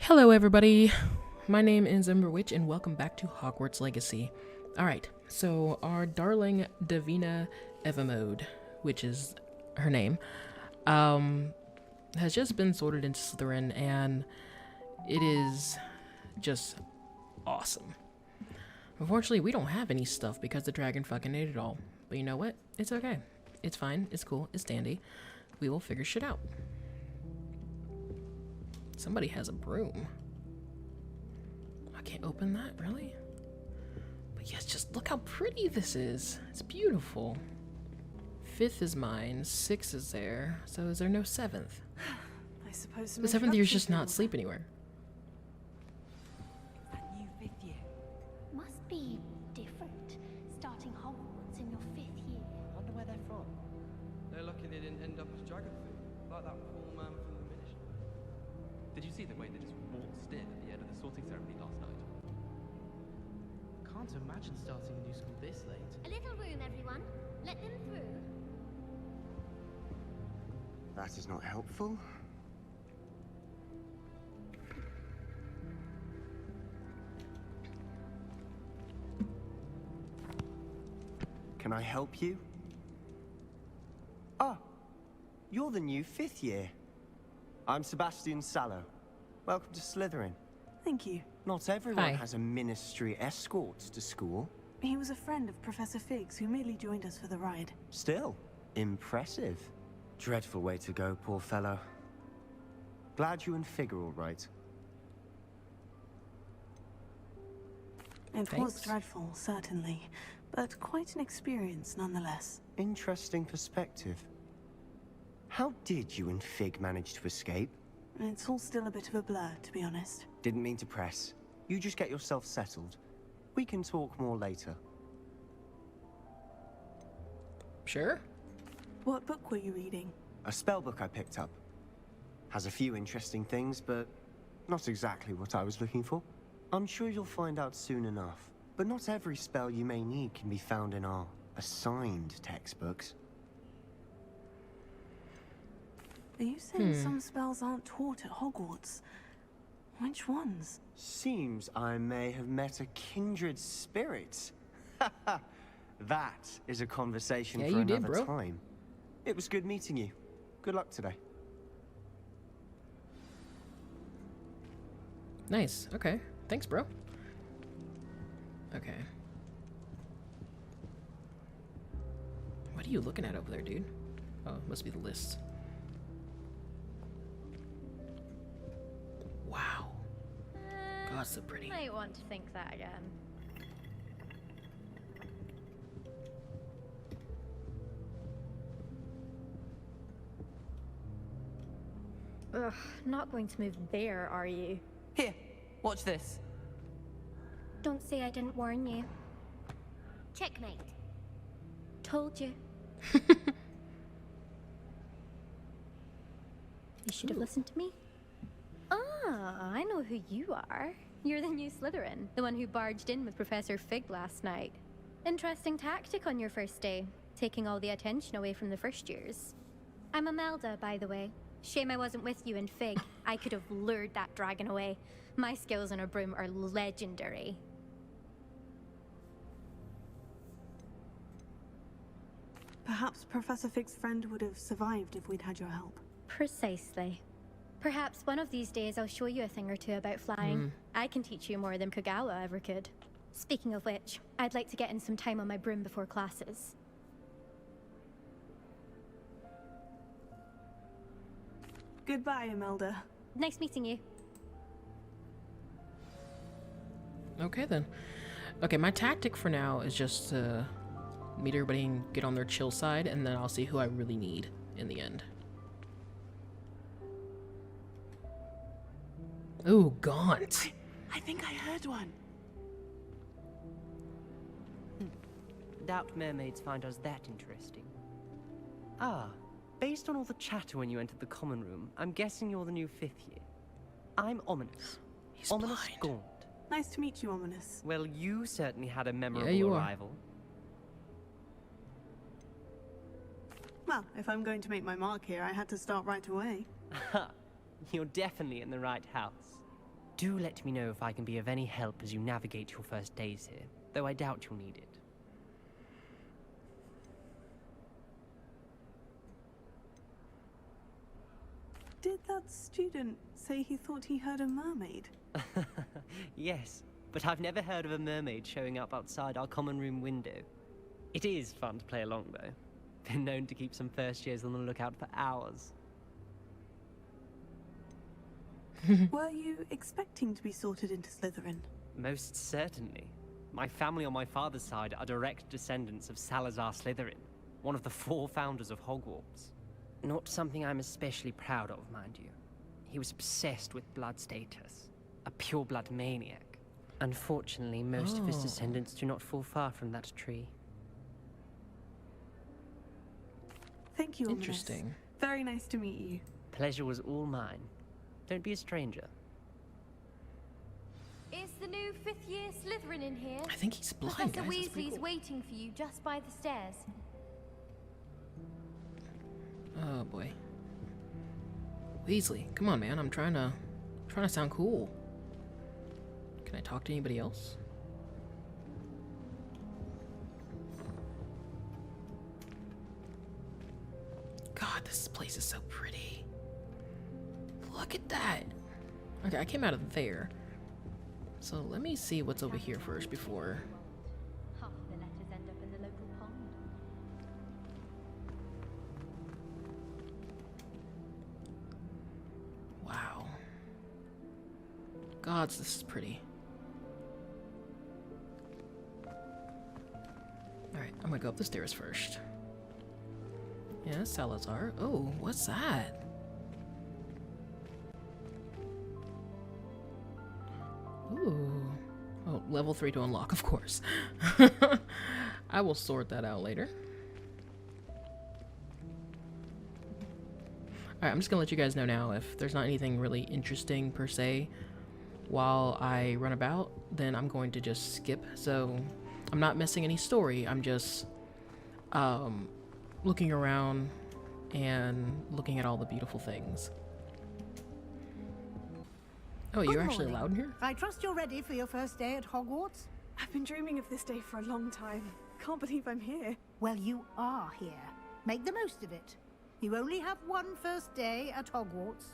Hello everybody, my name is EmberWytch and welcome back to Hogwarts Legacy. Alright, so our darling Davina Evamode, which is her name, has just been sorted into Slytherin and it is just awesome. Unfortunately, we don't have any stuff because the dragon fucking ate it all. But you know what? It's okay. It's fine, it's cool, it's dandy. We will figure shit out. Somebody has a broom. I can't open that, really? But yes, just look how pretty this is. It's beautiful. 5th is mine, 6 is there, so is there no 7th? I suppose The 7th year's just not sleep anywhere. That new 5th year. Must be different, starting Hogwarts in your 5th year. Wonder where they're from. They're lucky they didn't end up as dragon food, like that poor man from the Minish. Did you see the way they just waltzed in at the end of the sorting ceremony last night? Can't imagine starting a new school this late. A little room, everyone. Let them through. That is not helpful. Can I help you? Ah, you're the new 5th year. I'm Sebastian Sallow. Welcome to Slytherin. Thank you. Not everyone Hi. has a ministry escort to school. He was a friend of Professor Fig's who merely joined us for the ride. Still, impressive. Dreadful way to go, poor fellow. Glad you and Fig are all right. It was Thanks. dreadful, certainly, but quite an experience nonetheless. Interesting perspective. How did you and Fig manage to escape? It's all still a bit of a blur, to be honest. Didn't mean to press. You just get yourself settled. We can talk more later. Sure? What book were you reading? A spell book I picked up. Has a few interesting things, but not exactly what I was looking for. I'm sure you'll find out soon enough. But not every spell you may need can be found in our assigned textbooks. Are you saying some spells aren't taught at Hogwarts? Which ones? Seems I may have met a kindred spirit. That is a conversation Yeah, for you did, another bro. time. It was good meeting you. Good luck today. Nice, okay. Thanks, bro. Okay. What are you looking at over there, dude? Oh, it must be the list. Wow. God, so pretty. Might want to think that again. Ugh, not going to move there, are you? Here, watch this. Don't say I didn't warn you. Checkmate. Told you. You should have listened to me. Ah, I know who you are. You're the new Slytherin, the one who barged in with Professor Fig last night. Interesting tactic on your first day, taking all the attention away from the first years. I'm Imelda, by the way. Shame I wasn't with you and Fig. I could have lured that dragon away. My skills on a broom are legendary. Perhaps Professor Fig's friend would have survived if we'd had your help. Precisely. Perhaps one of these days I'll show you a thing or two about flying. I can teach you more than Kagawa ever could. Speaking of which, I'd like to get in some time on my broom before classes. Goodbye, Imelda. Nice meeting you. Okay, then. Okay, my tactic for now is just to meet everybody and get on their chill side, and then I'll see who I really need in the end. Ooh, Gaunt. I think I heard one. Doubt mermaids find us that interesting. Ah, based on all the chatter when you entered the common room, I'm guessing you're the new 5th year. I'm Ominous. He's Ominous blind. Gaunt. Nice to meet you, Ominous. Well, you certainly had a memorable you are. arrival. Well, if I'm going to make my mark here, I had to start right away. Ha! You're definitely in the right house. Do let me know if I can be of any help as you navigate your first days here, though I doubt you'll need it. Did that student say he thought he heard a mermaid? Yes, but I've never heard of a mermaid showing up outside our common room window. It is fun to play along, though. Been known to keep some first years on the lookout for hours. Were you expecting to be sorted into Slytherin? Most certainly. My family on my father's side are direct descendants of Salazar Slytherin, one of the 4 founders of Hogwarts. Not something I'm especially proud of, mind you. He was obsessed with blood status, a pure-blood maniac. Unfortunately, most of his descendants do not fall far from that tree. Thank you, Ominous. Interesting. Very nice to meet you. Pleasure was all mine. Don't be a stranger. Is the new 5th year Slytherin in here? I think he's blind, Professor guys. That's pretty Weasley's cool. waiting for you just by the stairs. Oh boy. Weasley, come on, man. I'm trying to sound cool. Can I talk to anybody else? God, this place is so pretty. Look at that. Okay, I came out of there. So let me see what's over here first before. Half of the letters end up in the local pond. Wow. Gods, this is pretty. Alright, I'm gonna go up the stairs first. Yeah, Salazar. Oh, what's that? Ooh. Oh, level 3 to unlock, of course. I will sort that out later. Alright, I'm just gonna let you guys know now if there's not anything really interesting per se while I run about, then I'm going to just skip. So I'm not missing any story. I'm just looking around and looking at all the beautiful things. Oh, you're actually morning. allowed in here? I trust you're ready for your first day at Hogwarts? I've been dreaming of this day for a long time. Can't believe I'm here. Well, you are here. Make the most of it. You only have one first day at Hogwarts.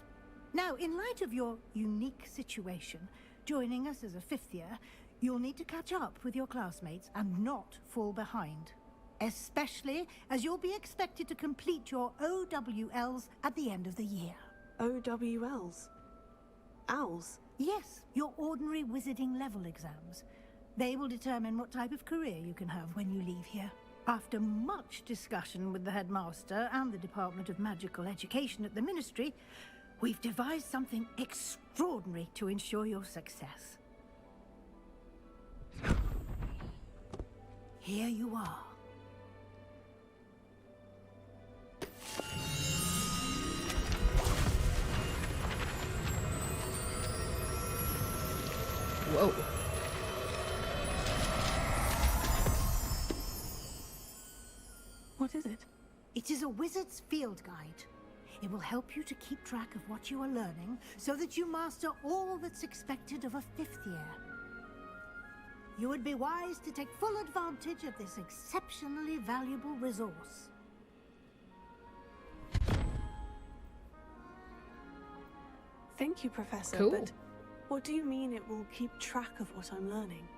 Now, in light of your unique situation, joining us as a 5th year, you'll need to catch up with your classmates and not fall behind. Especially as you'll be expected to complete your OWLs at the end of the year. OWLs? Owls? Yes, your ordinary wizarding level exams. They will determine what type of career you can have when you leave here. After much discussion with the headmaster and the Department of Magical Education at the Ministry, we've devised something extraordinary to ensure your success. Here you are. Whoa. What is it? It is a wizard's field guide. It will help you to keep track of what you are learning so that you master all that's expected of a 5th year. You would be wise to take full advantage of this exceptionally valuable resource. Thank you, Professor, Cool. but what do you mean it will keep track of what I'm learning?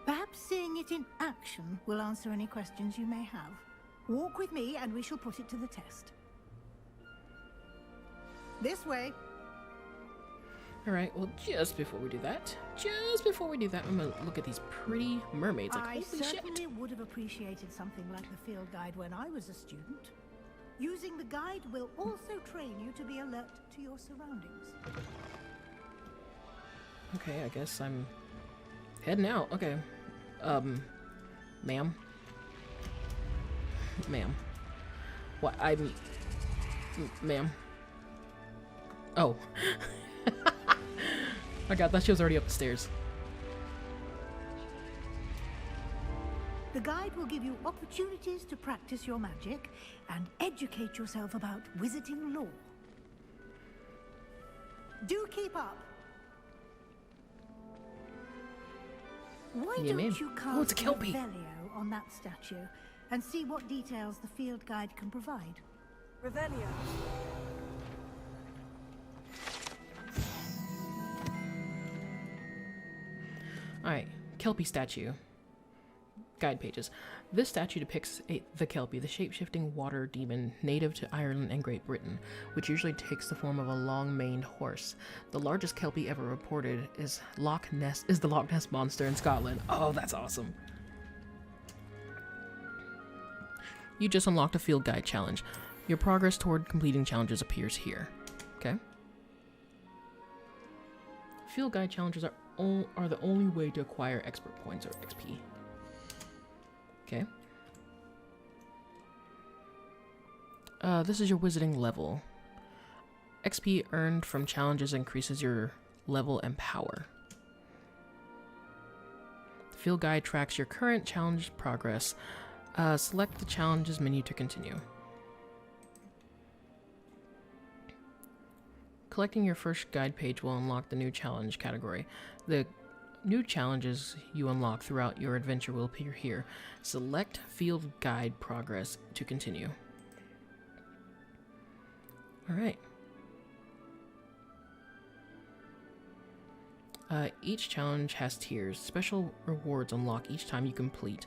Perhaps seeing it in action will answer any questions you may have. Walk with me and we shall put it to the test. This way. Alright, well, just before we do that, I'm gonna look at these pretty mermaids. Like, I holy certainly shit. would have appreciated something like the field guide when I was a student. Using the guide will also train you to be alert to your surroundings. Okay, I guess I'm heading out. Okay. Ma'am. Ma'am. What? Ma'am. Oh. I thought she was already up the stairs. The guide will give you opportunities to practice your magic and educate yourself about wizarding lore. Do keep up. Why Yeah, don't man. you Oh, it's a cast Kelpie. Revelio on that statue and see what details the field guide can provide? Revelio. Alright, Kelpie statue. Guide pages. This statue depicts the Kelpie, the shape-shifting water demon native to Ireland and Great Britain, which usually takes the form of a long-maned horse. The largest Kelpie ever reported is the Loch Ness Monster in Scotland. Oh, that's awesome. You just unlocked a field guide challenge. Your progress toward completing challenges appears here. Okay. Field guide challenges are the only way to acquire expert points or XP. Okay. This is your wizarding level. XP earned from challenges increases your level and power. The field guide tracks your current challenge progress. Select the challenges menu to continue. Collecting your first guide page will unlock the new challenge category. The new challenges you unlock throughout your adventure will appear here. Select field guide progress to continue. Alright. Each challenge has tiers. Special rewards unlock each time you complete.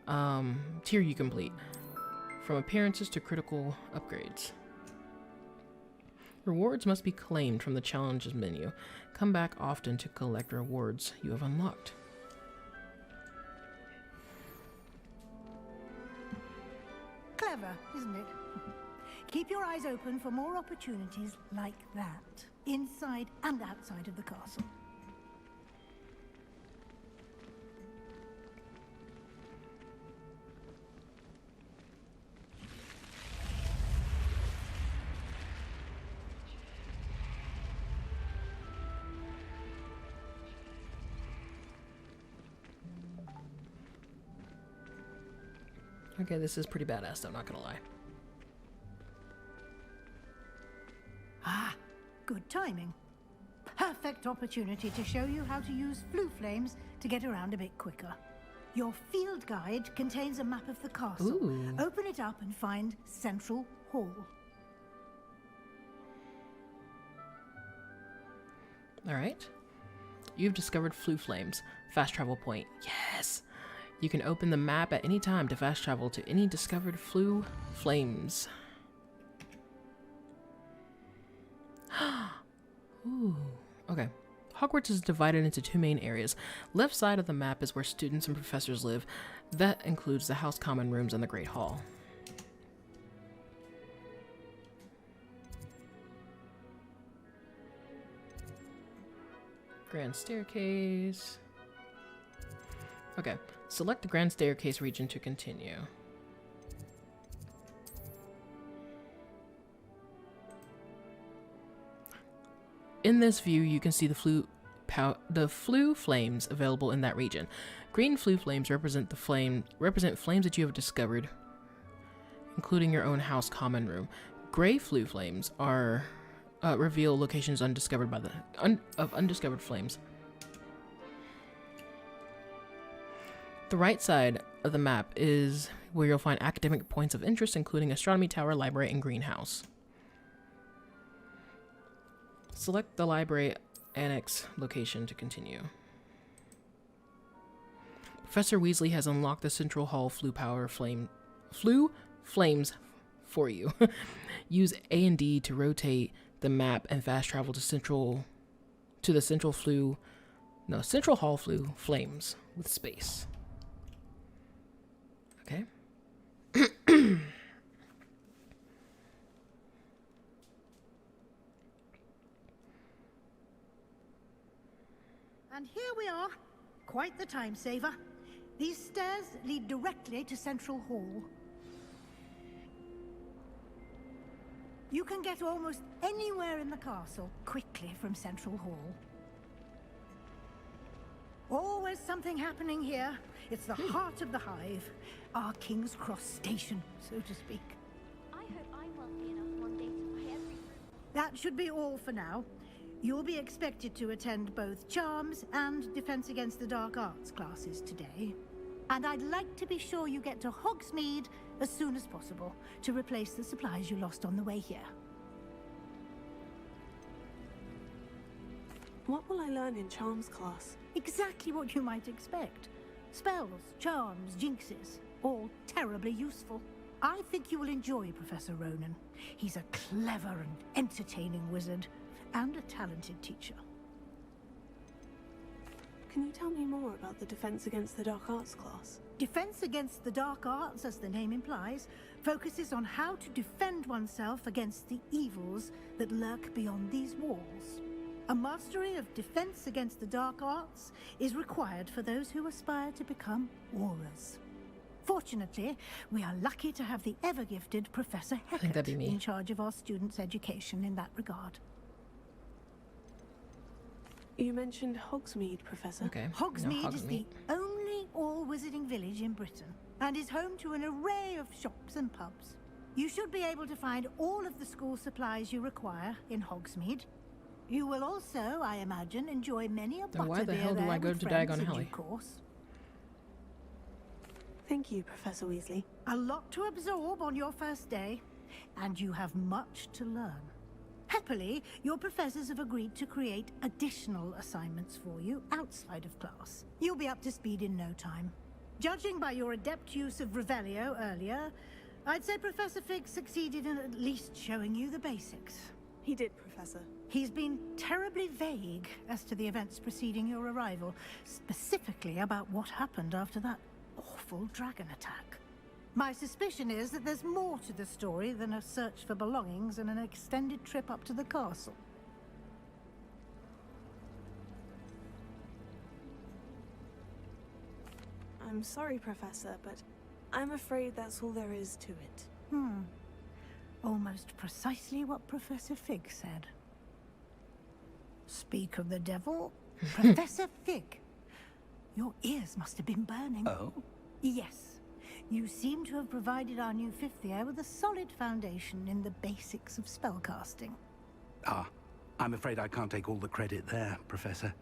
Tier you complete. From appearances to critical upgrades. Rewards must be claimed from the challenges menu. Come back often to collect rewards you have unlocked. Clever, isn't it? Keep your eyes open for more opportunities like that, inside and outside of the castle. Okay, this is pretty badass, though, not gonna lie. Ah, good timing. Perfect opportunity to show you how to use flue flames to get around a bit quicker. Your field guide contains a map of the castle. Ooh. Open it up and find Central Hall. Alright. You've discovered flue flames. Fast travel point. Yes! You can open the map at any time to fast travel to any discovered flue flames. Ooh. Okay. Hogwarts is divided into two main areas. Left side of the map is where students and professors live. That includes the House Common Rooms and the Great Hall. Grand Staircase. Okay. Select the Grand Staircase region to continue. In this view, you can see the flue flames available in that region. Green flue flames represent flames that you have discovered, including your own house common room. Gray flue flames are reveal locations undiscovered by of undiscovered flames. The right side of the map is where you'll find academic points of interest, including Astronomy Tower, Library, and Greenhouse. Select the Library Annex location to continue. Professor Weasley has unlocked the Central Hall flue flames for you. Use A and D to rotate the map and fast travel to Central Hall flue flames with space. Okay. And here we are. Quite the time saver. These stairs lead directly to Central Hall. You can get almost anywhere in the castle quickly from Central Hall. Always something happening here. It's the heart of the hive. Our King's Cross station, so to speak. I hope I'm wealthy enough one day to buy every room. That should be all for now. You'll be expected to attend both Charms and Defense Against the Dark Arts classes today. And I'd like to be sure you get to Hogsmeade as soon as possible to replace the supplies you lost on the way here. What will I learn in Charms class? Exactly what you might expect. Spells, charms, jinxes, all terribly useful. I think you will enjoy Professor Ronan. He's a clever and entertaining wizard, and a talented teacher. Can you tell me more about the Defense Against the Dark Arts class? Defense Against the Dark Arts, as the name implies, focuses on how to defend oneself against the evils that lurk beyond these walls. A mastery of Defense Against the Dark Arts is required for those who aspire to become Aurors. Fortunately, we are lucky to have the ever-gifted Professor I think that'd be Heckert me. in charge of our students' education in that regard. You mentioned Hogsmeade, Professor. Okay. Hogsmeade is the only all-wizarding village in Britain, and is home to an array of shops and pubs. You should be able to find all of the school supplies you require in Hogsmeade. You will also, I imagine, enjoy many a Then why butterbeer the hell do there I go with to friends Diagon in Alley? due course. Thank you, Professor Weasley. A lot to absorb on your first day, and you have much to learn. Happily, your professors have agreed to create additional assignments for you outside of class. You'll be up to speed in no time. Judging by your adept use of Revelio earlier, I'd say Professor Fig succeeded in at least showing you the basics. He did, Professor. He's been terribly vague as to the events preceding your arrival, specifically about what happened after that awful dragon attack. My suspicion is that there's more to the story than a search for belongings and an extended trip up to the castle. I'm sorry, Professor, but I'm afraid that's all there is to it. Almost precisely what Professor Fig said. Speak of the devil, Professor Fig. Your ears must have been burning. Oh? Yes. You seem to have provided our new fifth year with a solid foundation in the basics of spellcasting. Ah, I'm afraid I can't take all the credit there, Professor.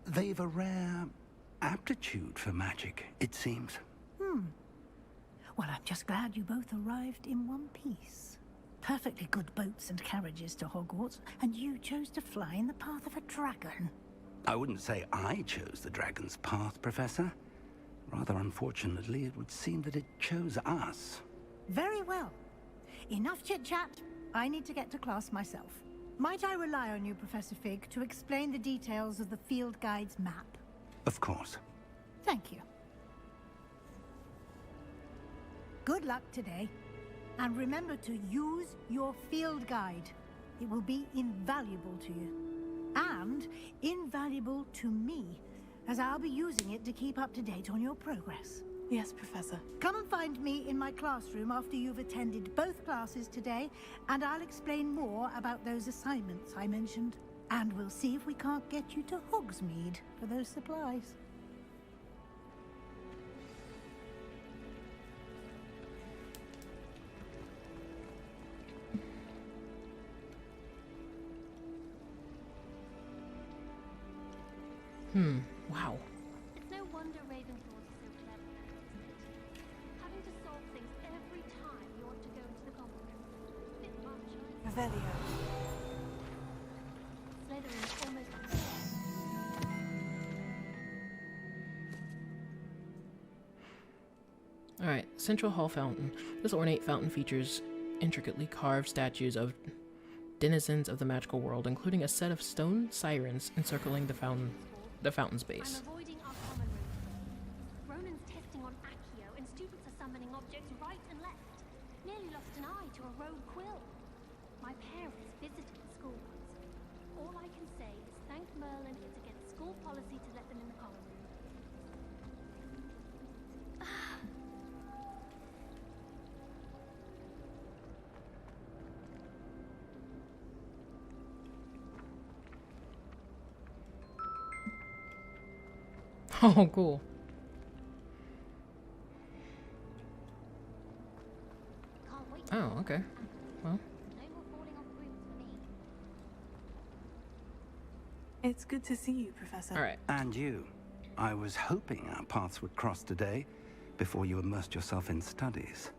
They've a rare aptitude for magic, it seems. Well, I'm just glad you both arrived in one piece. Perfectly good boats and carriages to Hogwarts, and you chose to fly in the path of a dragon. I wouldn't say I chose the dragon's path, Professor. Rather unfortunately, it would seem that it chose us. Very well. Enough chit-chat. I need to get to class myself. Might I rely on you, Professor Fig, to explain the details of the field guide's map? Of course. Thank you. Good luck today. And remember to use your field guide. It will be invaluable to you. And invaluable to me, as I'll be using it to keep up to date on your progress. Yes, Professor. Come and find me in my classroom after you've attended both classes today, and I'll explain more about those assignments I mentioned. And we'll see if we can't get you to Hogsmeade for those supplies. Wow. It's no wonder Ravenclaws are so clever, isn't it? Having to solve things every time you want to go into the common room. Bit much, I Revelio. Slytherin's almost Alright, Central Hall Fountain. This ornate fountain features intricately carved statues of denizens of the magical world, including a set of stone sirens encircling the fountain's base. I'm avoiding our common room. Ronan's testing on Accio, and students are summoning objects right and left. Nearly lost an eye to a rogue quill. My parents visited the school once. All I can say is thank Merlin it's against school policy to let them in the common room. Oh, cool. Can't wait. Oh, okay. Well, No more falling off brooms for me. It's good to see you, Professor. All right. And you. I was hoping our paths would cross today, before you immersed yourself in studies.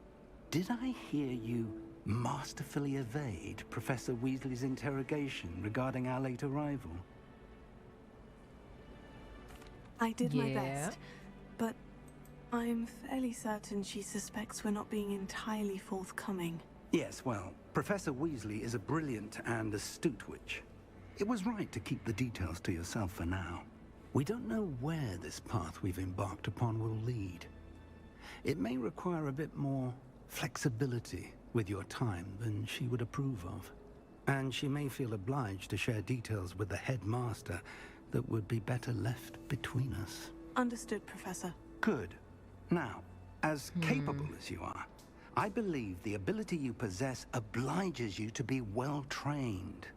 Did I hear you masterfully evade Professor Weasley's interrogation regarding our late arrival? I did my Yeah. best, but I'm fairly certain she suspects we're not being entirely forthcoming. Yes, well, Professor Weasley is a brilliant and astute witch. It was right to keep the details to yourself for now. We don't know where this path we've embarked upon will lead. It may require a bit more flexibility with your time than she would approve of. And she may feel obliged to share details with the headmaster that would be better left between us. Understood, Professor. Good. Now, as capable as you are, I believe the ability you possess obliges you to be well trained.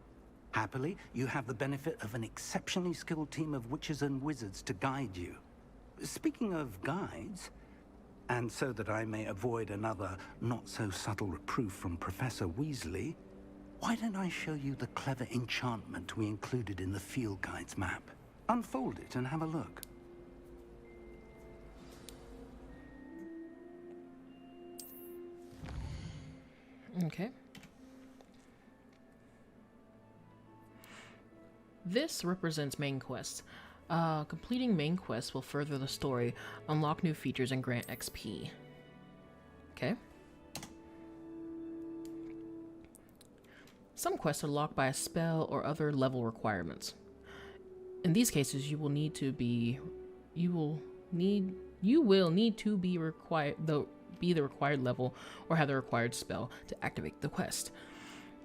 Happily, you have the benefit of an exceptionally skilled team of witches and wizards to guide you. Speaking of guides, and so that I may avoid another not-so-subtle reproof from Professor Weasley, why don't I show you the clever enchantment we included in the field guide's map? Unfold it and have a look. Okay. This represents main quests. Completing main quests will further the story, unlock new features, and grant XP. Okay. Some quests are locked by a spell or other level requirements. In these cases, you will need to be the required level or have the required spell to activate the quest.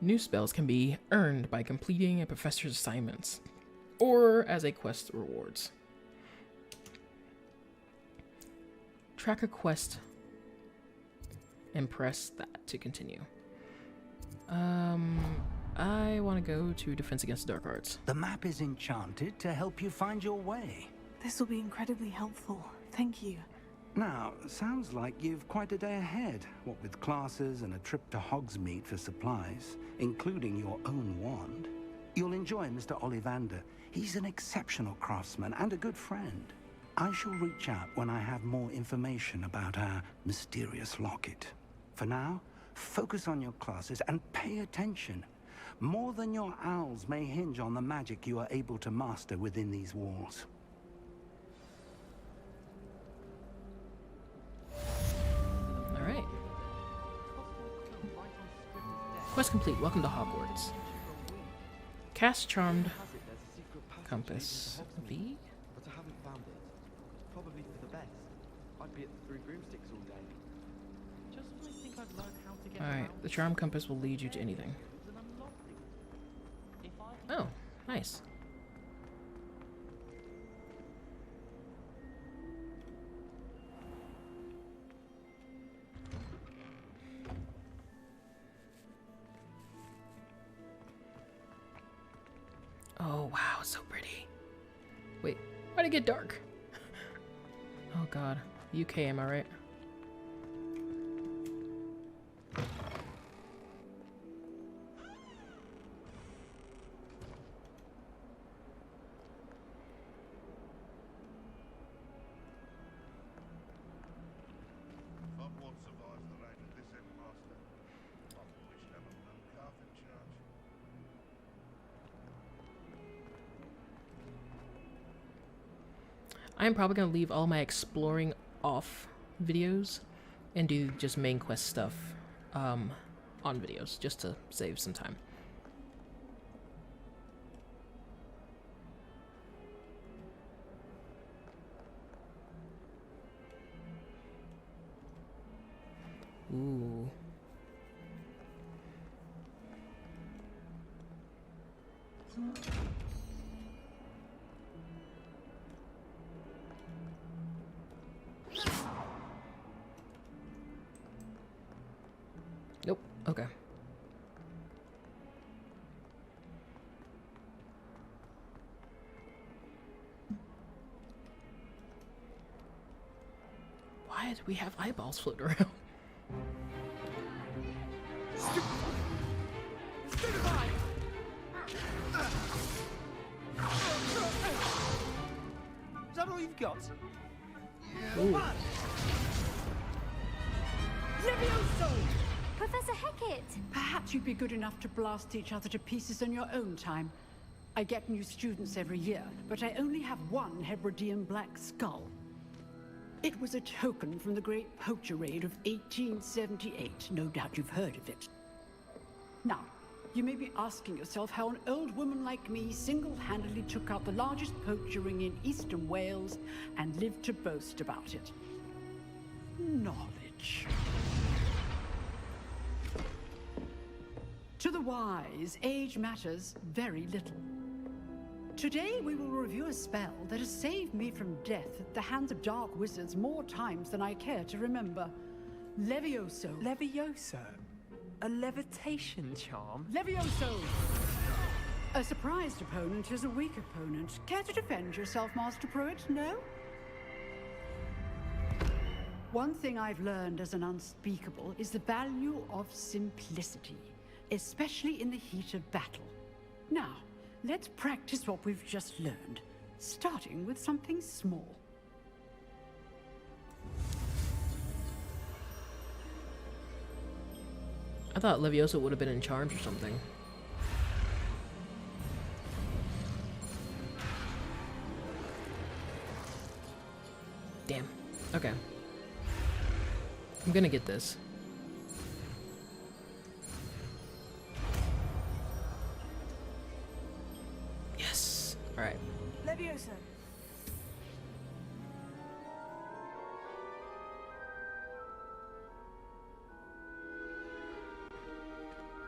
New spells can be earned by completing a professor's assignments or as a quest rewards. Track a quest and press that to continue. I want to go to Defense Against Dark Arts. The map is enchanted to help you find your way. This will be incredibly helpful. Thank you. Now, sounds like you've quite a day ahead, what with classes and a trip to Hogsmeade for supplies, including your own wand. You'll enjoy Mr. Ollivander. He's an exceptional craftsman and a good friend. I shall reach out when I have more information about our mysterious locket. For now, focus on your classes and pay attention. More than your owls may hinge on the magic you are able to master within these walls. Alright. Quest complete. Welcome to Hogwarts. Cast Charmed Compass. V? But I haven't found it. Probably for the best. I'd be at the Three Broomsticks all day. Just when I think I've learned how to get Alright, around the Charm Compass will lead you to anything. and unlock things. If I Oh, nice. Oh, wow, so pretty. Wait, why'd it get dark? Oh god. UK, am I right? Hogwarts survives the reign of this headmaster. I wish to have a blue calf in charge. I'm probably gonna leave all my exploring off videos and do just main quest stuff on videos just to save some time. Ooh. Nope. Okay. Why do we have eyeballs floating around? that all you've got? Ooh. Levioso! Professor Hecat! Perhaps you'd be good enough to blast each other to pieces in your own time. I get new students every year, but I only have one Hebridean black skull. It was a token from the Great Poacher Raid of 1878. No doubt you've heard of it. Now, you may be asking yourself how an old woman like me single-handedly took out the largest poacher ring in eastern Wales and lived to boast about it. Knowledge. To the wise, age matters very little. Today we will review a spell that has saved me from death at the hands of dark wizards more times than I care to remember. Levioso. Levioso? A levitation charm? Levioso! A surprised opponent is a weak opponent. Care to defend yourself, Master Pruitt? No? One thing I've learned as an unspeakable is the value of simplicity, especially in the heat of battle. Now, let's practice what we've just learned, starting with something small. I thought Leviosa would have been in charms or something. Damn. Okay. I'm gonna get this. Yes. All right. Levioso.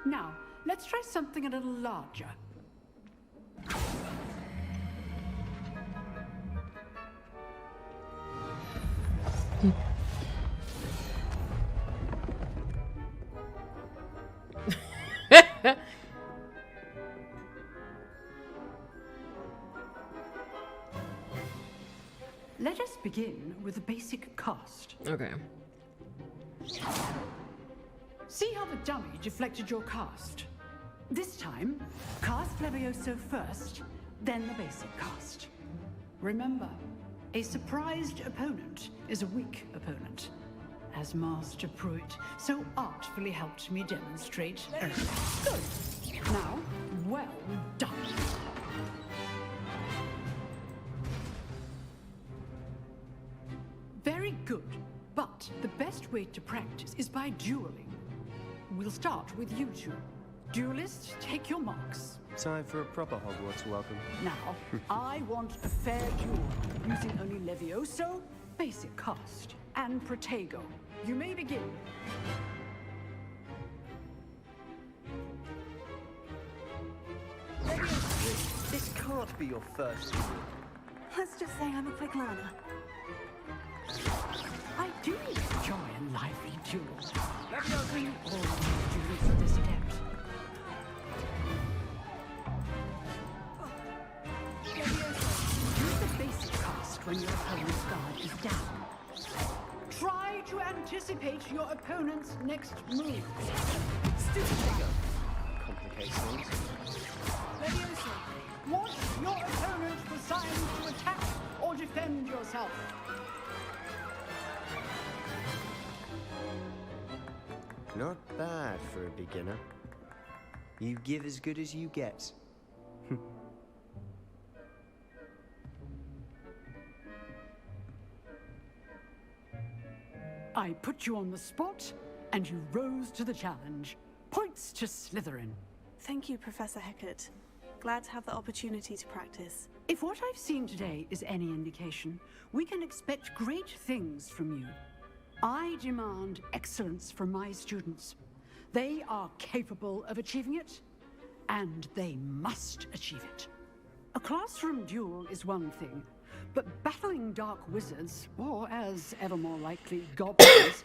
Now, let's try something a little larger. Let us begin with the basic cast. Okay. See how the dummy deflected your cast? This time, cast Levioso first, then the basic cast. Remember, a surprised opponent is a weak opponent, as Master Pruitt so artfully helped me demonstrate earlier. Good. Now, well done. Very good, but the best way to practice is by dueling. We'll start with you two. Duelists, take your marks. Time for a proper Hogwarts welcome. Now, I want a fair duel, using only Levioso, basic cast, and Protego. You may begin. This can't be your first. Let's just say I'm a quick learner. I do enjoy a lively duel. We all need duels for this adept. Use the basic cast when your opponent's guard is down. Try to anticipate your opponent's next move. Stupid. Complicate things. Levioso, want your opponent assigned to attack or defend yourself. Not bad for a beginner. You give as good as you get. I put you on the spot, and you rose to the challenge. Points to Slytherin. Thank you, Professor Hecat. Glad to have the opportunity to practice. If what I've seen today is any indication, we can expect great things from you. I demand excellence from my students. They are capable of achieving it, and they must achieve it. A classroom duel is one thing, but battling dark wizards, or as ever more likely, goblins,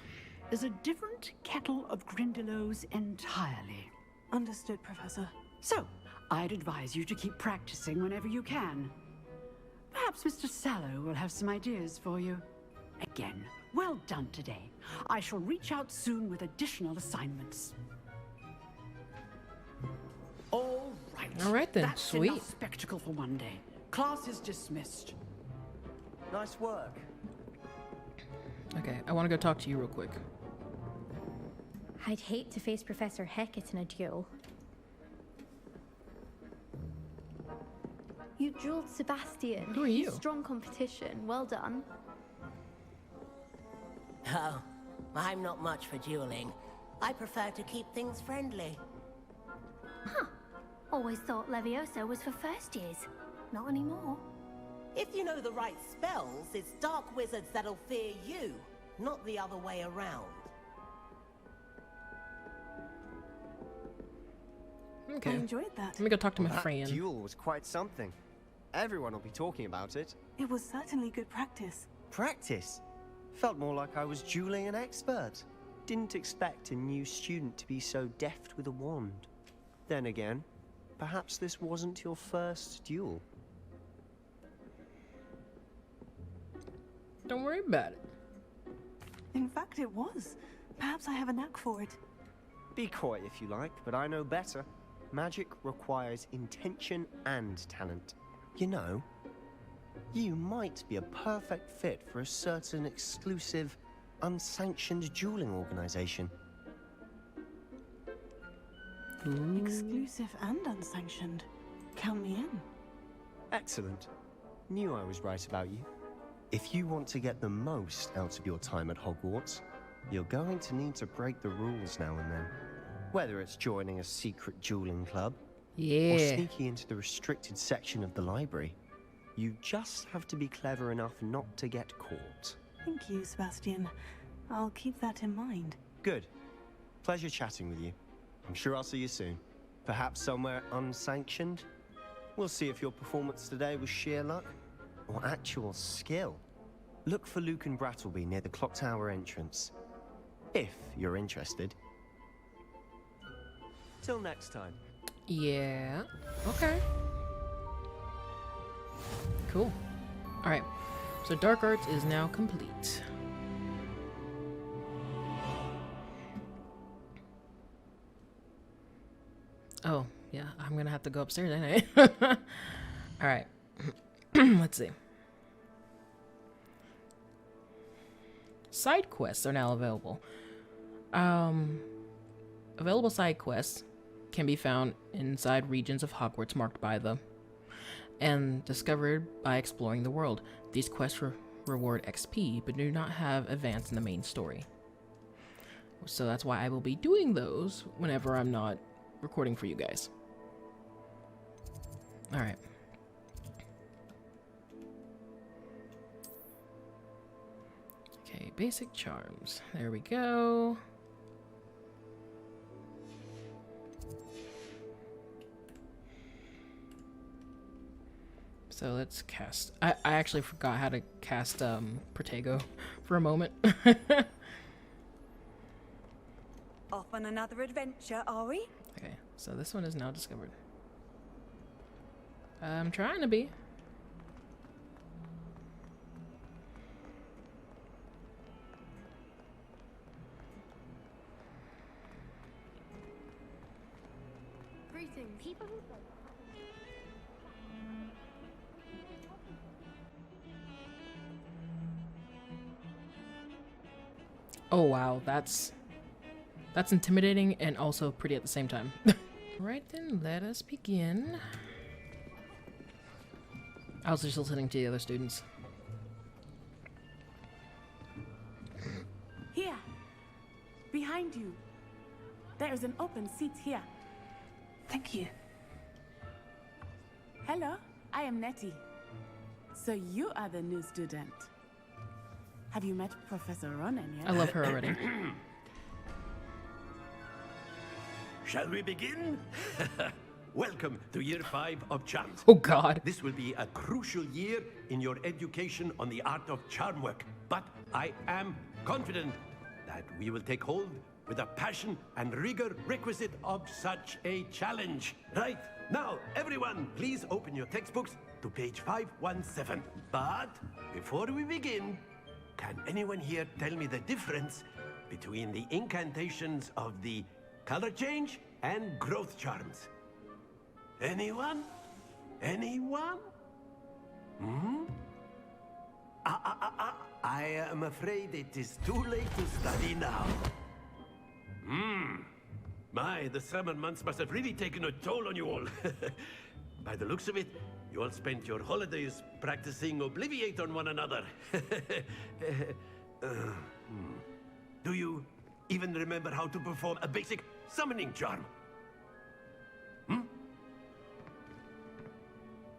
is a different kettle of Grindylows entirely. Understood, Professor. So, I'd advise you to keep practicing whenever you can. Perhaps Mr. Sallow will have some ideas for you. Again, well done today. I shall reach out soon with additional assignments. All right. All right then, That's sweet. enough spectacle for one day. Class is dismissed. Nice work. Okay, I want to go talk to you real quick. I'd hate to face Professor Hecat in a duel. You dueled Sebastian. Who are you? Strong competition. Well done. Oh, I'm not much for dueling. I prefer to keep things friendly. Huh. Always thought Levioso was for first years. Not anymore. If you know the right spells, it's dark wizards that'll fear you, not the other way around. Okay. I enjoyed that. Let me go talk to my That friend. duel was quite something. Everyone will be talking about it. It was certainly good practice. Practice? Felt more like I was dueling an expert. Didn't expect a new student to be so deft with a wand. Then again, perhaps this wasn't your first duel. Don't worry about it. In fact, it was. Perhaps I have a knack for it. Be coy if you like, but I know better. Magic requires intention and talent. You know, you might be a perfect fit for a certain exclusive, unsanctioned dueling organization. Exclusive and unsanctioned. Count me in. Excellent. Knew I was right about you. If you want to get the most out of your time at Hogwarts, you're going to need to break the rules now and then. Whether it's joining a secret dueling club, or Yeah. sneaking into the restricted section of the library, you just have to be clever enough not to get caught. Thank you, Sebastian. I'll keep that in mind. Good. Pleasure chatting with you. I'm sure I'll see you soon. Perhaps somewhere unsanctioned? We'll see if your performance today was sheer luck or actual skill. Look for Luke and Brattleby near the clock tower entrance, if you're interested. Till next time. Yeah. Okay. Cool. Alright. So Dark Arts is now complete. Oh, yeah. I'm gonna have to go upstairs, ain't I? Alright. Let's see. Side quests are now available. Available side quests can be found inside regions of Hogwarts marked by them and discovered by exploring the world. These quests reward XP, but do not have advance in the main story. So that's why I will be doing those whenever I'm not recording for you guys. Alright. Okay, basic charms. There we go. So let's cast. I actually forgot how to cast Protego for a moment. Off on another adventure, are we? Okay, so this one is now discovered. I'm trying to be. Greetings. People who play. Oh wow, that's intimidating and also pretty at the same time. Right then, let us begin. I was just listening to the other students. Here, behind you. There is an open seat here. Thank you. Hello, I am Nettie. So you are the new student. Have you met Professor Ronan yet? I love her already. Shall we begin? Welcome to year 5 of charms. Oh God. This will be a crucial year in your education on the art of charm work. But I am confident that we will take hold with the passion and rigor requisite of such a challenge. Right, now everyone, please open your textbooks to page 517. But before we begin, can anyone here tell me the difference between the incantations of the color change and growth charms? Anyone? Anyone? Hmm? am afraid it is too late to study now. My, the summer months must have really taken a toll on you all. By the looks of it, you all spent your holidays practicing Obliviate on one another. Do you even remember how to perform a basic summoning charm?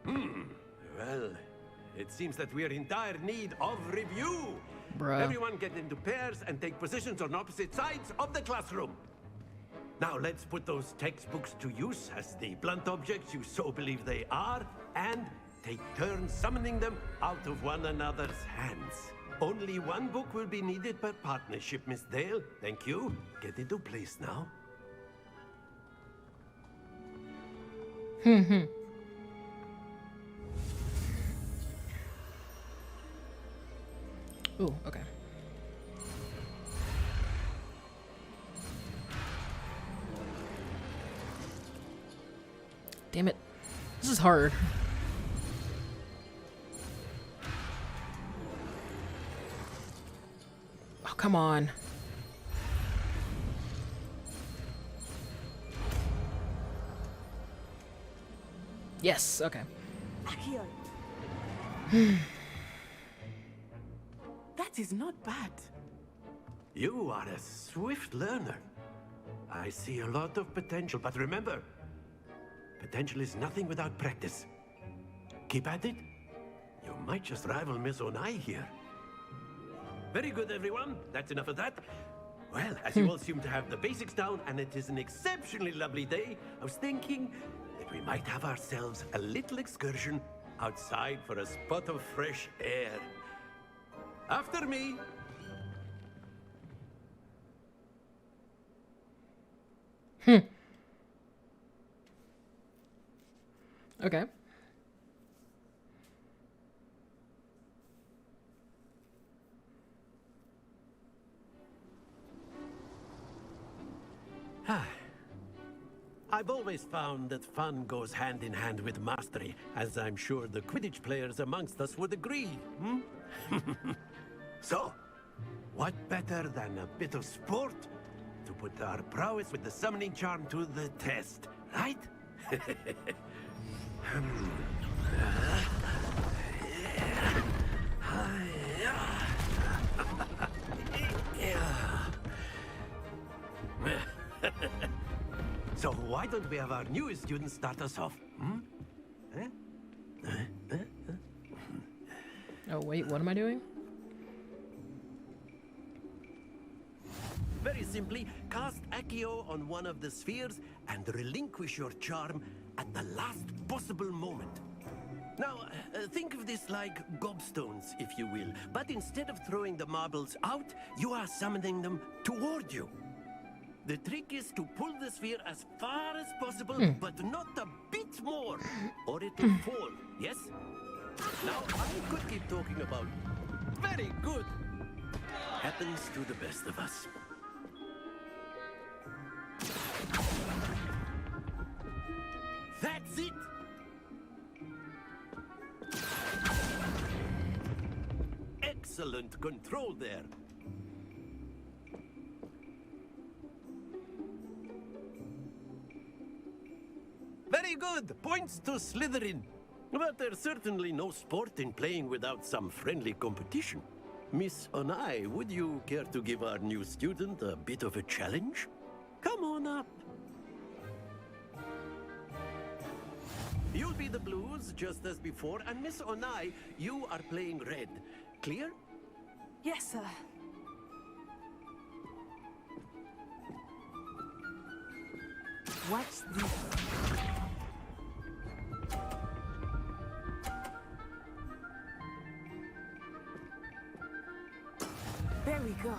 Well, it seems that we are in dire need of review. Bruh. Everyone get into pairs and take positions on opposite sides of the classroom. Now let's put those textbooks to use as the blunt objects you so believe they are, and take turns summoning them out of one another's hands. Only one book will be needed per partnership, Miss Dale. Thank you. Get into place now. Ooh, okay. Damn it. This is hard. Oh, come on. Yes, okay. Accio. That is not bad. You are a swift learner. I see a lot of potential, but remember, potential is nothing without practice. Keep at it. You might just rival Miss Onai here. Very good, everyone. That's enough of that. Well, as you all seem to have the basics down, and it is an exceptionally lovely day, I was thinking that we might have ourselves a little excursion outside for a spot of fresh air. After me. Okay. I've always found that fun goes hand in hand with mastery, as I'm sure the Quidditch players amongst us would agree, So, what better than a bit of sport to put our prowess with the summoning charm to the test, right? So why don't we have our newest student start us off? Oh, wait, what am I doing? Very simply, cast Accio on one of the spheres and relinquish your charm at the last possible moment. Now, think of this like gobstones, if you will. But instead of throwing the marbles out, you are summoning them toward you. The trick is to pull the sphere as far as possible, but not a bit more, or it will fall, yes? Now, I could keep talking about very good. Happens to the best of us. That's it! Excellent control there. Very good! Points to Slytherin. But there's certainly no sport in playing without some friendly competition. Miss Onai, would you care to give our new student a bit of a challenge? Come on up. You'll be the blues, just as before, and Miss Onai, you are playing red. Clear? Yes, sir. What's this? There we go.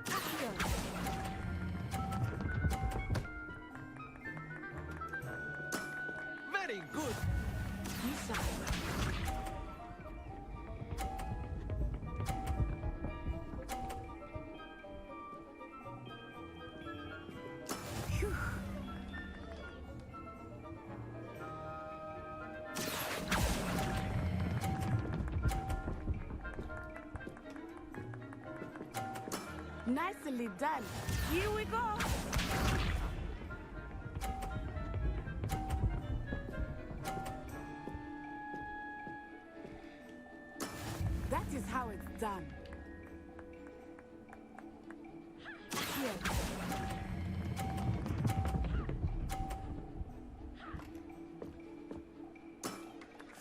Accio. Very good. Inside. Nicely done. Here we go. That is how it's done. Here.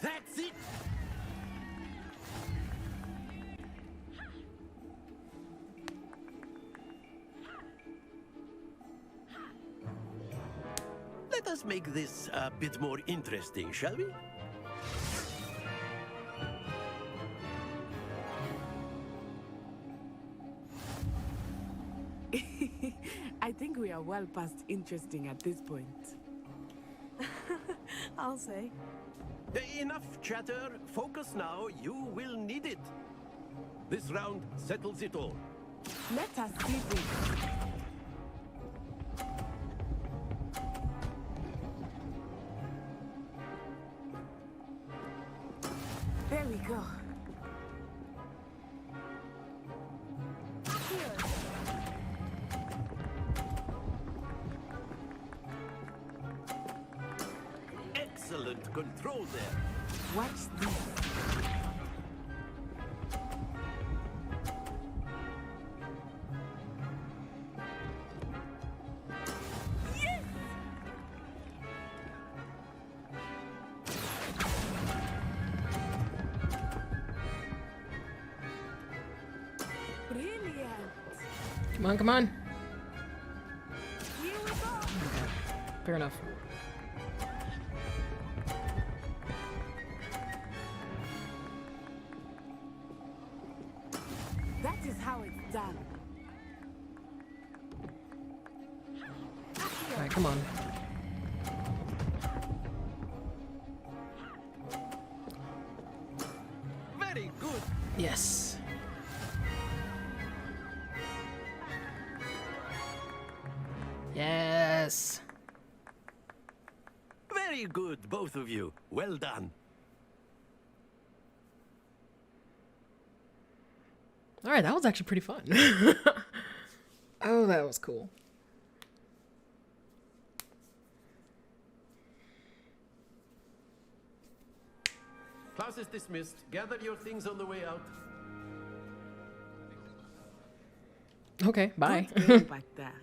That's it! Let us make this a bit more interesting, shall we? I think we are well past interesting at this point. I'll say. Enough chatter. Focus now. You will need it. This round settles it all. Let us see this. There we go. Excellent control there. Watch this. Come on, come on. Here we go. Okay, fair enough. That is how it's done. All right, come on. Very good. Yes. Yes. Very good, both of you. Well done. All right, that was actually pretty fun. Oh, that was cool. Class is dismissed. Gather your things on the way out. Okay, bye. Good going back there.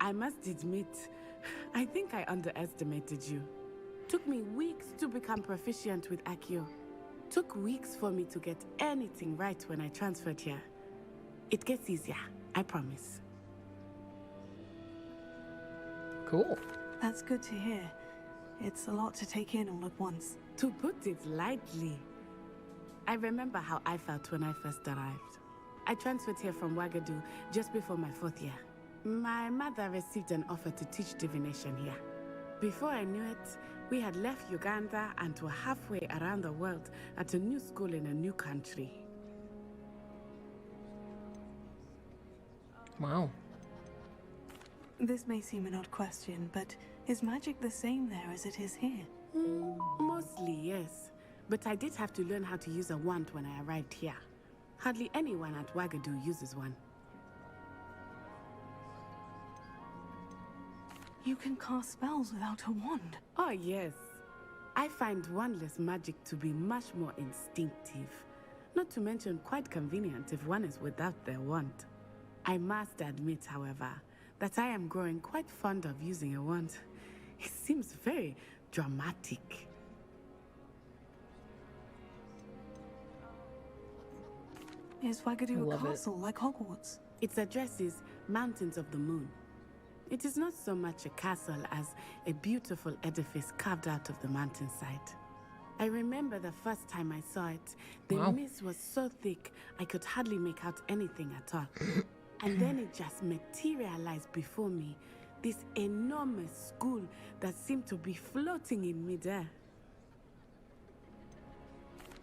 I must admit, I think I underestimated you. Took me weeks to become proficient with Accio. Took weeks for me to get anything right when I transferred here. It gets easier, I promise. Cool. That's good to hear. It's a lot to take in all at once. To put it lightly, I remember how I felt when I first arrived. I transferred here from Wagadu just before my 4th year. My mother received an offer to teach divination here. Before I knew it, we had left Uganda and were halfway around the world at a new school in a new country. Wow. This may seem an odd question, but is magic the same there as it is here? Mostly, yes. But I did have to learn how to use a wand when I arrived here. Hardly anyone at Wagadu uses one. You can cast spells without a wand. Oh, yes. I find wandless magic to be much more instinctive. Not to mention quite convenient if one is without their wand. I must admit, however, that I am growing quite fond of using a wand. It seems very dramatic. Is Wagadu a castle like Hogwarts? Its address is Mountains of the Moon. It is not so much a castle as a beautiful edifice carved out of the mountainside. I remember the first time I saw it, the mist was so thick I could hardly make out anything at all. And then it just materialized before me, this enormous school that seemed to be floating in midair.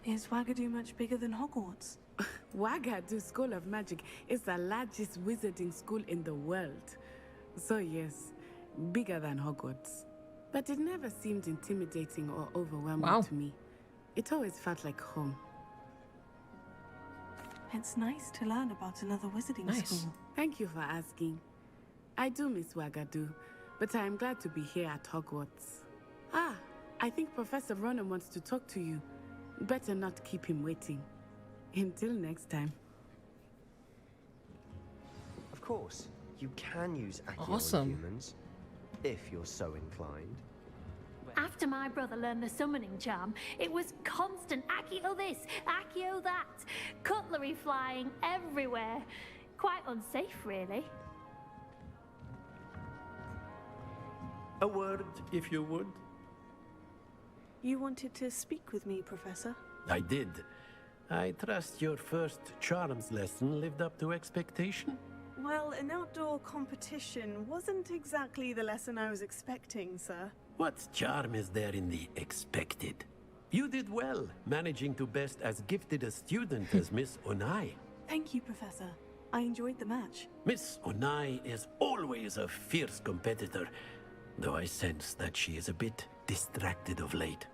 Is Wagadu much bigger than Hogwarts? Wagadu School of Magic is the largest wizarding school in the world. So yes, bigger than Hogwarts. But it never seemed intimidating or overwhelming to me. It always felt like home. It's nice to learn about another wizarding school. Thank you for asking. I do miss Wagadu, but I am glad to be here at Hogwarts. Ah, I think Professor Ronan wants to talk to you. Better not keep him waiting. Until next time. Of course, you can use Accio Awesome. on humans, if you're so inclined. After my brother learned the summoning charm, it was constant Accio this, Accio that. Cutlery flying everywhere. Quite unsafe, really. A word, if you would. You wanted to speak with me, Professor? I did. I trust your first charms lesson lived up to expectation? Well, an outdoor competition wasn't exactly the lesson I was expecting, sir. What charm is there in the expected? You did well, managing to best as gifted a student as Miss Onai. Thank you, Professor. I enjoyed the match. Miss Onai is always a fierce competitor, though I sense that she is a bit distracted of late.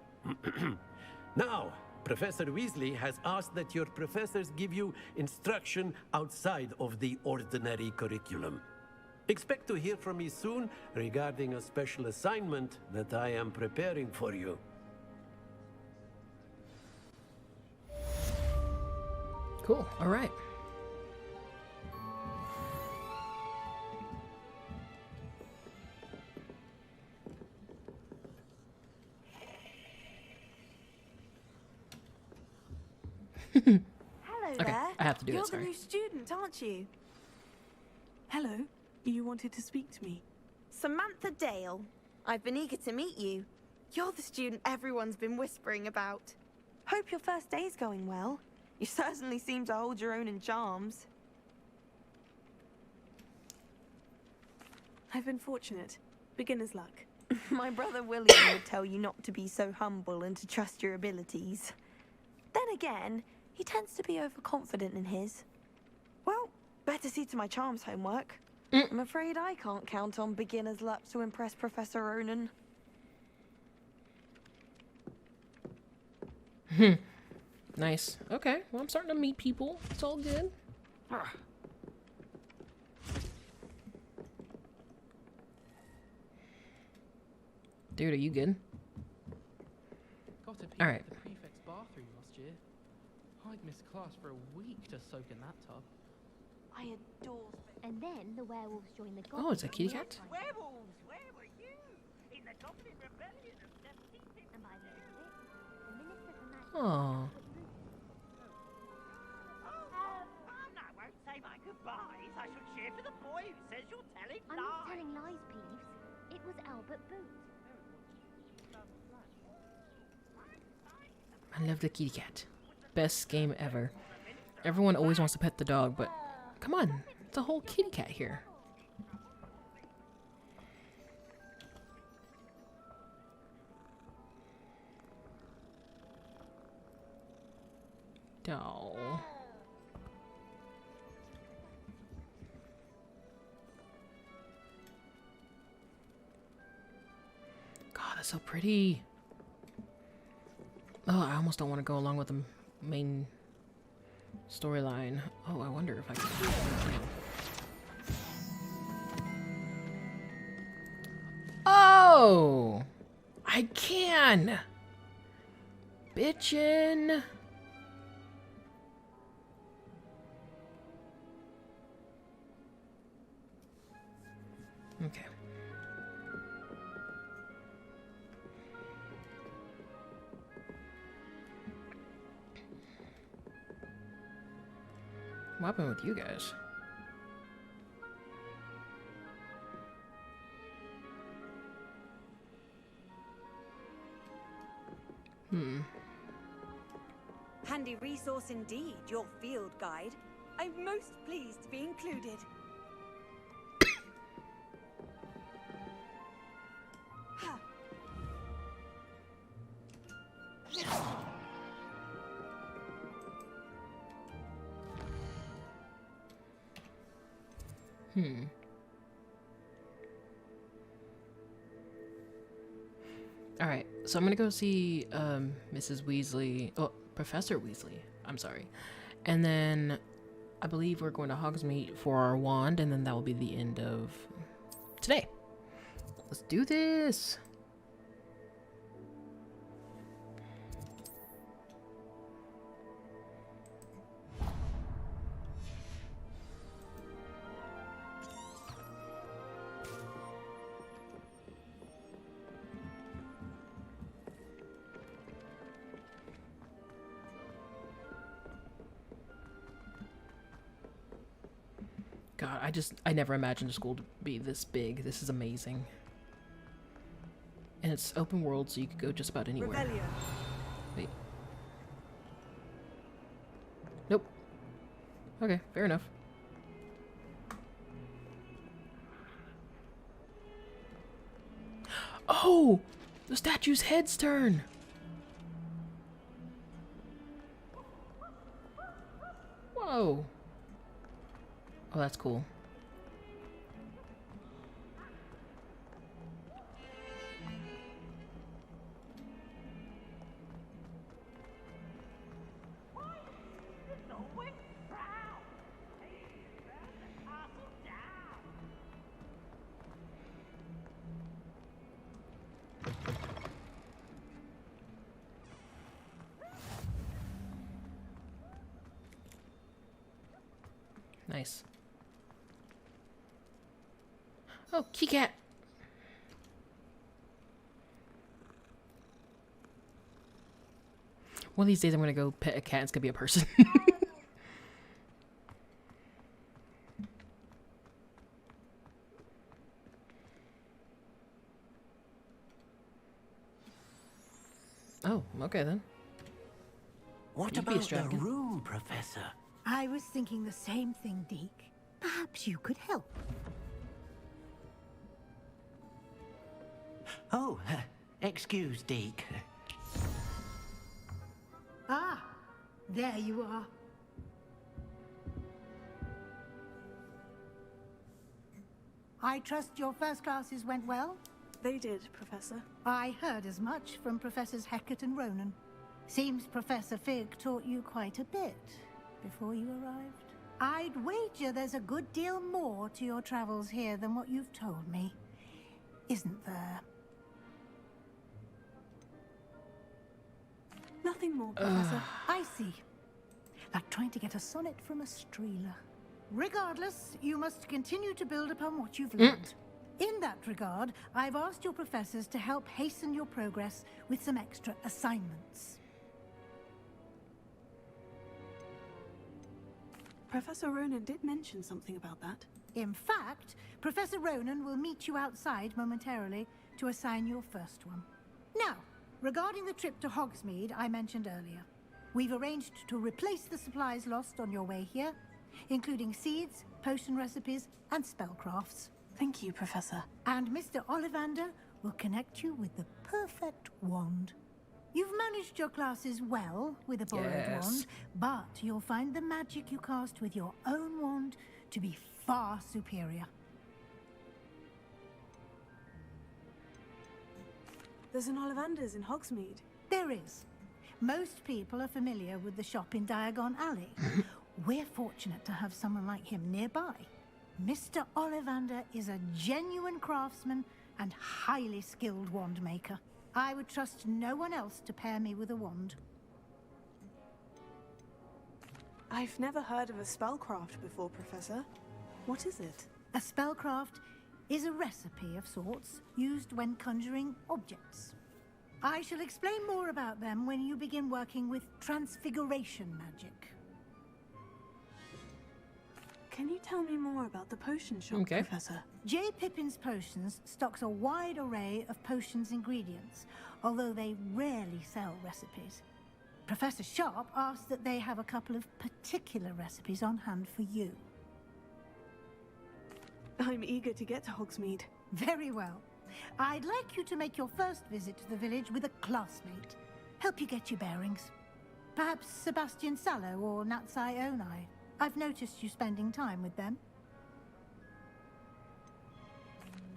Now, Professor Weasley has asked that your professors give you instruction outside of the ordinary curriculum. Expect to hear from me soon regarding a special assignment that I am preparing for you. Cool. All right. Hello Okay, there. I have to do it, You're sorry. the new student, aren't you? Hello. You wanted to speak to me? Samantha Dale. I've been eager to meet you. You're the student everyone's been whispering about. Hope your first day's going well. You certainly seem to hold your own in charms. I've been fortunate. Beginner's luck. My brother William would tell you not to be so humble and to trust your abilities. Then again, he tends to be overconfident in his. Well, better see to my charms homework. I'm afraid I can't count on beginner's luck to impress Professor Ronan. Nice. Okay. Well, I'm starting to meet people. It's all good. Dude, are you good? Got a peek All right. at the prefect's bathroom last year. I'd missed class for a week to soak in that tub. I adore. And then the werewolves joined the Oh, it's a kitty cat? Werewolves, where were you? In the Goblin Rebellion of 1750. And by the end of it, the minister for magic. Aw. I won't say my goodbyes. I shall cheer for the boy who says you're telling I'm lies. not telling lies, Peeves. It was Albert Boot. I love the kitty cat. Best game ever. Everyone always wants to pet the dog, but come on. It's a whole kitty cat here. Oh. God, that's so pretty. Oh, I almost don't want to go along with the main storyline. Oh, I wonder if I can. Oh! I can! Bitchin'! Okay. What happened with you guys? Handy resource indeed, your field guide. I'm most pleased to be included. Alright, so I'm gonna go see Mrs. Weasley, oh, Professor Weasley, I'm sorry. And then I believe we're going to Hogsmeade for our wand, and then that will be the end of today. Let's do this. God, I never imagined a school to be this big. This is amazing. And it's open world, so you could go just about anywhere. Revelio. Wait. Nope. Okay, fair enough. Oh! The statue's heads turn! Whoa! Oh, that's cool. Nice. Oh, key cat. One of these days I'm gonna go pet a cat. It's gonna be a person. Oh, okay then. What You'd be a about the Stradigan. room, Professor? I was thinking the same thing, Deke. Perhaps you could help. Oh, excuse, Deke. Ah, there you are. I trust your first classes went well? They did, Professor. I heard as much from Professors Hecat and Ronan. Seems Professor Fig taught you quite a bit before you arrived. I'd wager there's a good deal more to your travels here than what you've told me. Isn't there? Nothing more, Professor. I see. Like trying to get a sonnet from a streeler. Regardless, you must continue to build upon what you've learned. In that regard, I've asked your professors to help hasten your progress with some extra assignments. Professor Ronan did mention something about that. In fact, Professor Ronan will meet you outside momentarily to assign your first one. Now, regarding the trip to Hogsmeade I mentioned earlier, we've arranged to replace the supplies lost on your way here, including seeds, potion recipes, and spellcrafts. Thank you, Professor. And Mr. Ollivander will connect you with the perfect wand. You've managed your classes well with a borrowed wand, but you'll find the magic you cast with your own wand to be far superior. There's an Ollivander's in Hogsmeade. There is. Most people are familiar with the shop in Diagon Alley. We're fortunate to have someone like him nearby. Mr. Ollivander is a genuine craftsman and highly skilled wand maker. I would trust no one else to pair me with a wand. I've never heard of a spellcraft before, Professor. What is it? A spellcraft is a recipe of sorts used when conjuring objects. I shall explain more about them when you begin working with transfiguration magic. Can you tell me more about the potion shop, Professor? J. Pippin's Potions stocks a wide array of potions ingredients, although they rarely sell recipes. Professor Sharp asked that they have a couple of particular recipes on hand for you. I'm eager to get to Hogsmeade. Very well. I'd like you to make your first visit to the village with a classmate. Help you get your bearings. Perhaps Sebastian Sallow or Natsai Onai. I've noticed you spending time with them.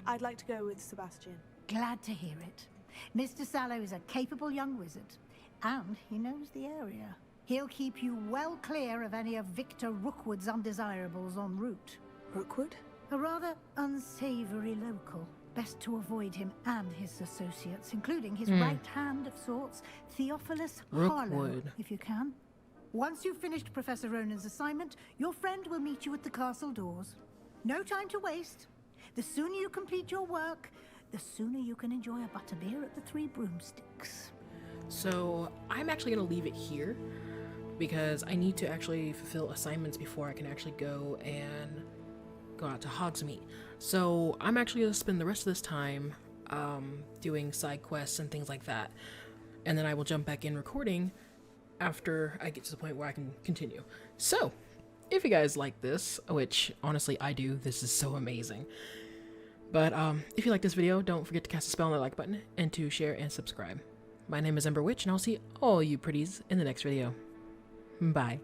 I'd like to go with Sebastian. Glad to hear it. Mr. Sallow is a capable young wizard, and he knows the area. He'll keep you well clear of any of Victor Rookwood's undesirables en route. Rookwood? A rather unsavory local. Best to avoid him and his associates, including his right hand of sorts, Theophilus Harlow, Rookwood. if you can. Once you've finished Professor Ronan's assignment, your friend will meet you at the castle doors. No time to waste. The sooner you complete your work, the sooner you can enjoy a butterbeer at the Three Broomsticks. So I'm actually going to leave it here because I need to actually fulfill assignments before I can actually go and go out to Hogsmeade. So I'm actually going to spend the rest of this time doing side quests and things like that. And then I will jump back in recording after I get to the point where I can continue. So if you guys like this, which honestly I do, this is so amazing. But if you like this video, don't forget to cast a spell on the like button and to share and subscribe. My name is EmberWytch, and I'll see all you pretties in the next video. Bye.